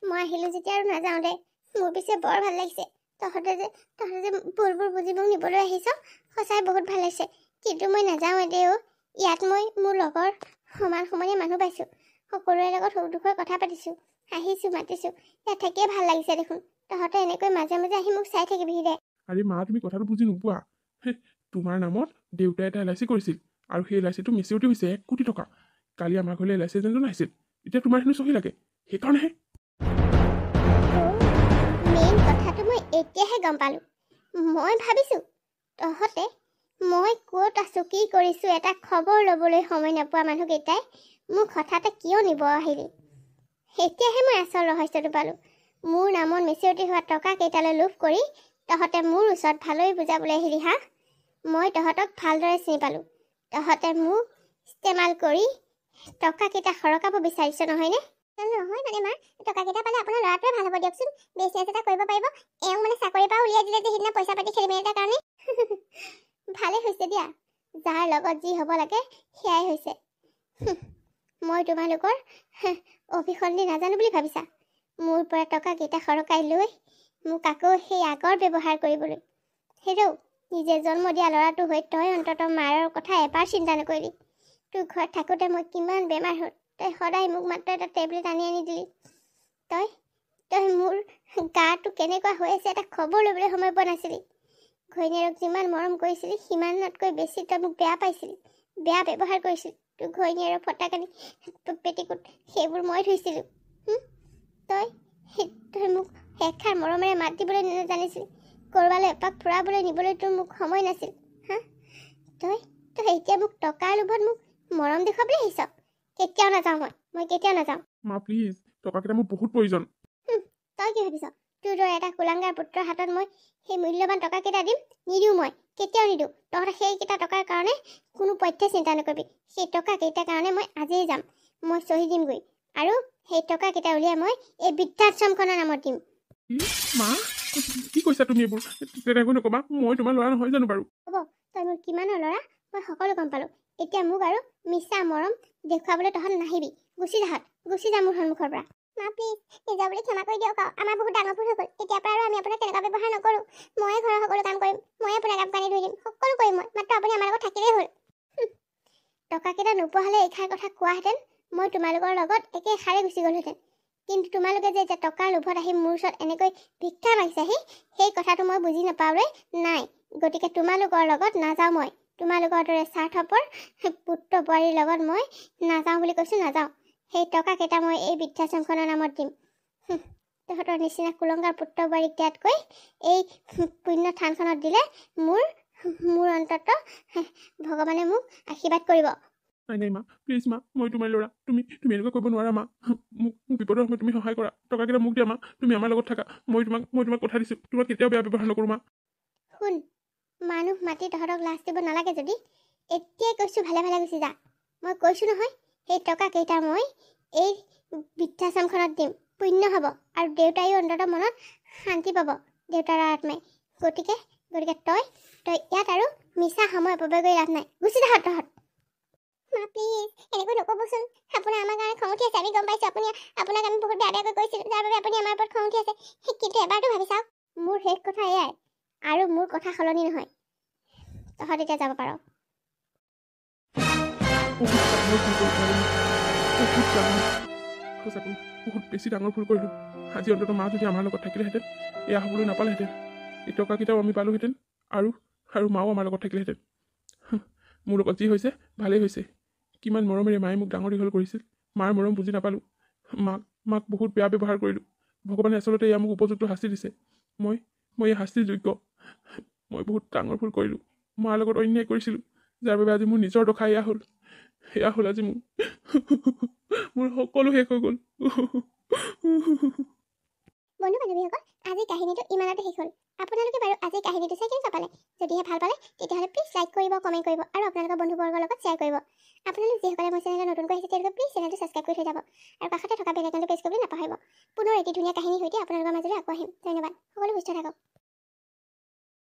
মই আহিলোঁ যেতিয়া আৰু নাযাওঁ দে। মোৰ পিছে বৰ ভাল লাগিছে। তহঁতে যে ভুলবোৰ বুজি মোক নিবলৈ আহিছ, সঁচাই বহুত ভাল লাগিছে। কিন্তু মই নাযাওঁ এতিয়া। ইয়াত মই মোৰ লগৰ সমনীয়া মানুহ পাইছোঁ। সকলোৰে লগত সুখ দুখৰ কথা পাতিছোঁ, হাঁহিছোঁ, মাতিছোঁ। ইয়াত থাকিয়ে ভাল লাগিছে দেখোন। তহঁতে এনেকৈ মাজে মাজে আহি মোক চাই থাকিবি দে। আৰে মা, তুমি কথাটো বুজি নোপোৱা। তোমাৰ নামত দেউতাই এটা LIC কৰিছিল, আৰু সেই LICটো মেচিউৰিটি হৈছে 1 কোটি টকা। কালি আমাৰ ঘৰলৈ LIC এজেণ্টজন আহিছিল। এতিয়া তোমাৰ হেনো চহী লাগে, সেইকাৰণেহে। মেইন কথাটো মই এতিয়াহে গম পালোঁ। মই ভাবিছোঁ তহঁতে মই ক'ত আছোঁ, কি কৰিছোঁ এটা খবৰ ল'বলৈ সময় নোপোৱা মানুহকেইটাই মোক হঠাতে কিয় নিব আহিলি। এতিয়াহে মই আচল ৰহস্যটো পালোঁ। মোৰ নামত মেচিউৰিটি হোৱা টকা কেইটালৈ লোভ কৰি তহঁতে মোৰ ওচৰত ভালকৈ বুজাবলৈ আহিলি হা? মই তহঁতক ভালদৰে চিনি পালোঁ। তহঁতে মোক ইস্তেমাল কৰি টকাকেইটা সৰকাব বিচাৰিছ নহয়নে? নহয় মানে মা, টকাকেইটা পালে আপোনাৰ ল'ৰাটোৱে ভাল হ'ব দিয়কচোন। বিজনেছ এটা কৰিব পাৰিব। এওঁ মানে চাকৰিৰ পৰা উলিয়াই দিলে যে সিদিনা পইচা পাতি খেলি মেলি এটাৰ কাৰণে। ভালেই হৈছে দিয়া, যাৰ লগত যি হ'ব লাগে সেয়াই হৈছে। মই তোমালোকৰ অভিসন্ধি নাজানো বুলি ভাবিছা? মোৰ পৰা টকাকেইটা সৰকাই লৈ মোক আকৌ সেই আগৰ ব্যৱহাৰ কৰিবলৈ। হেৰৌ, নিজে জন্ম দিয়া ল'ৰাটো হৈ তই অন্ততঃ মাৰৰ কথা এবাৰ চিন্তা নকৰিলি। তোৰ ঘৰত থাকোঁতে মই কিমান বেমাৰ হ'ল, তই সদায় মোক মাত্ৰ এটা টেবলেট আনি দিলি। তই মোৰ গাটো কেনেকুৱা হৈ আছে এটা খবৰ ল'বলৈ সময় পোৱা নাছিলি। ঘৈণীয়েৰক যিমান মৰম কৰিছিলি সিমানতকৈ বেছি তই মোক বেয়া পাইছিলি, বেয়া ব্যৱহাৰ কৰিছিলি। তোৰ ঘৈণীয়েৰৰ ফটাকানি, পেটিকোট সেইবোৰ মই ধুইছিলোঁ। তই মোক এষাৰ মৰমেৰে মাত দিবলৈ নাজানিছিলি। ক'ৰবালৈ এপাক ফুৰাবলৈ নিবলৈ তোৰ মোক সময় নাছিল। তই এতিয়া মোক টকাৰ লোভত মোক মৰম দেখুৱাবলৈ আহিছ? কেতিয়াও নাযাওঁ মই কেতিয়াও নাযাওঁ। মা প্লিজ, টকাকেইটা মোৰ বহুত প্ৰয়োজন। তই কি ভাবিছ তোৰ দৰে এটা কুলাংগাৰ পুত্ৰৰ হাতত মই সেই মূল্যৱান টকাকেইটা দিম? নিদিওঁ, মই কেতিয়াও নিদিওঁ। তহঁতে সেইকেইটা টকাৰ কাৰণে কোনো পথ্যে চিন্তা নকৰিবি। সেই টকাকেইটাৰ কাৰণে মই আজিয়ে যাম, মই চহী দিমগৈ, আৰু সেই টকাকেইটা উলিয়াই মই এই বৃদ্ধাশ্ৰমখনৰ নামত দিম। মা, কি কৈছা তুমি এইবোৰ? তেনেকৈ নক'বা, মই তোমাৰ ল'ৰা নহয় জানো বাৰু? হ'ব, তই মোৰ কিমানৰ ল'ৰা মই সকলো গম পালোঁ। এতিয়া মোক আৰু মিছা মৰম দেখুৱাবলৈ তহঁত নাহিবি। গুচি যা মোৰ সন্মুখৰ পৰা। মা প্লিজ, নিজৰ বুলি ক্ষমা কৰি দিয়ক। আমাৰ বহুত ডাঙৰ ভুল হৈ গ'ল। এতিয়াৰ পৰা আৰু আমি আপোনাক তেনেকুৱা ব্যৱহাৰ নকৰোঁ। ময়ে ঘৰৰ সকলো কাম কৰিম, ময়ে আপোনাৰ কাম কানি ধুই দিম, সকলো কৰিম মই। মাত্ৰ আপুনি আমাৰ লগত থাকিলেই হ'ল। টকাকেইটা নোপোৱা হ'লে এইষাৰ কথা কোৱাহেঁতেন মই তোমালোকৰ লগত একেষাৰে গুচি গ'লোহেঁতেন। কিন্তু তোমালোকে যে এতিয়া টকাৰ লোভত আহি মোৰ ওচৰত এনেকৈ ভিক্ষা মাগিছাহি, সেই কথাটো মই বুজি নাপাবলৈ নাই। গতিকে তোমালোকৰ লগত নাযাওঁ মই। তোমালোকৰ দৰে স্বাৰ্থপৰ পুত্ৰ বোৱাৰীৰ লগত মই নাযাওঁ বুলি কৈছোঁ, নাযাওঁ। সেই টকাকেইটা মই এই বৃদ্ধাশ্ৰমখনৰ নামত দিম। তহঁতৰ নিচিনা কুলংগাৰ পুত্ৰ বোৱাৰীক দিয়াতকৈ এই পুণ্য থানখনত দিলে মোৰ অন্ততঃ ভগৱানে মোক আশীৰ্বাদ কৰিব। নাই মা, প্লিজ মা, মই তোমাৰ ল'ৰা। তুমি এনেকুৱা কৰিব নোৱাৰা মা। মোক বিপদৰ সময়ত তুমি সহায় কৰা। টকাকেইটা মোক দিয়া মা, তুমি আমাৰ লগত থাকা। মই তোমাক কথা দিছোঁ, তোমাক কেতিয়াও বেয়া ব্যৱহাৰ নকৰোঁ মা। শুন, মানুহ মাতি তহঁতক লাজ দিব নালাগে যদি এতিয়াই কৈছোঁ ভালে ভালে গুচি যা। মই কৈছোঁ নহয়, সেই টকাকেইটা মই এই বৃদ্ধাশ্ৰমখনত দিম, পুণ্য হ'ব, আৰু দেউতায়ো অন্ততঃ মনত শান্তি পাব, দেউতাৰ আত্মাই। গতিকে তই ইয়াত আৰু মিছা সময় অপব্যয় কৰি লাভ নাই। গুচি যা তহঁত। মা প্লিজ, এনেকৈ নক'বচোন। আপোনাৰ আমাৰ কাৰণে খং উঠি আছে, আমি গম পাইছোঁ। আপোনাক আমি বহুত বেয়াকৈ কৈছিলোঁ, যাৰ বাবে আপুনি আমাৰ ওপৰত খং উঠি আছে। কিন্তু এবাৰটো ভাবি চাওক, মোৰ শেষ কথা এয়াই, আৰু মোৰ কথা সলনি নহয়। তহঁত এতিয়া যাব পাৰ। বহুত ডাঙৰ ভুল কৰিলোঁ বহুত ডাঙৰ সঁচাকৈ বহুত বেছি ডাঙৰ ভুল কৰিলোঁ আজি অন্ততঃ মা যদি আমাৰ লগত থাকিলেহেঁতেন এয়া হ'বলৈ নাপালেহেঁতেন এই টকাকেইটাও আমি পালোহেঁতেন আৰু আৰু মাও আমাৰ লগত থাকিলেহেঁতেন মোৰ লগত যি হৈছে ভালেই হৈছে কিমান মৰমেৰে মায়ে মোক ডাঙৰ দীঘল কৰিছিল মাৰ মৰম বুজি নাপালোঁ মাক বহুত বেয়া ব্যৱহাৰ কৰিলোঁ ভগৱানে আচলতে এয়া মোক উপযুক্ত শাস্তি দিছে মই এই শাস্তিৰ যোগ্য মই বহুত ডাঙৰ ভুল কৰিলোঁ মাৰ লগত অন্যায় কৰিছিলোঁ যাৰ বাবে আজি মোৰ নিজৰ দশা এয়া হ'ল আজি মোৰ সকলো শেষ হৈ গ'ল বন্ধু বান্ধৱীসকল আজিৰ কাহিনীটো ইমানতে শেষ হ'ল আপোনালোকে বাৰু আজিৰ কাহিনীটো চাই কেনেকুৱা পালে যদিহে ভাল পালে তেতিয়াহ'লে প্লিজ লাইক কৰিব কমেণ্ট কৰিব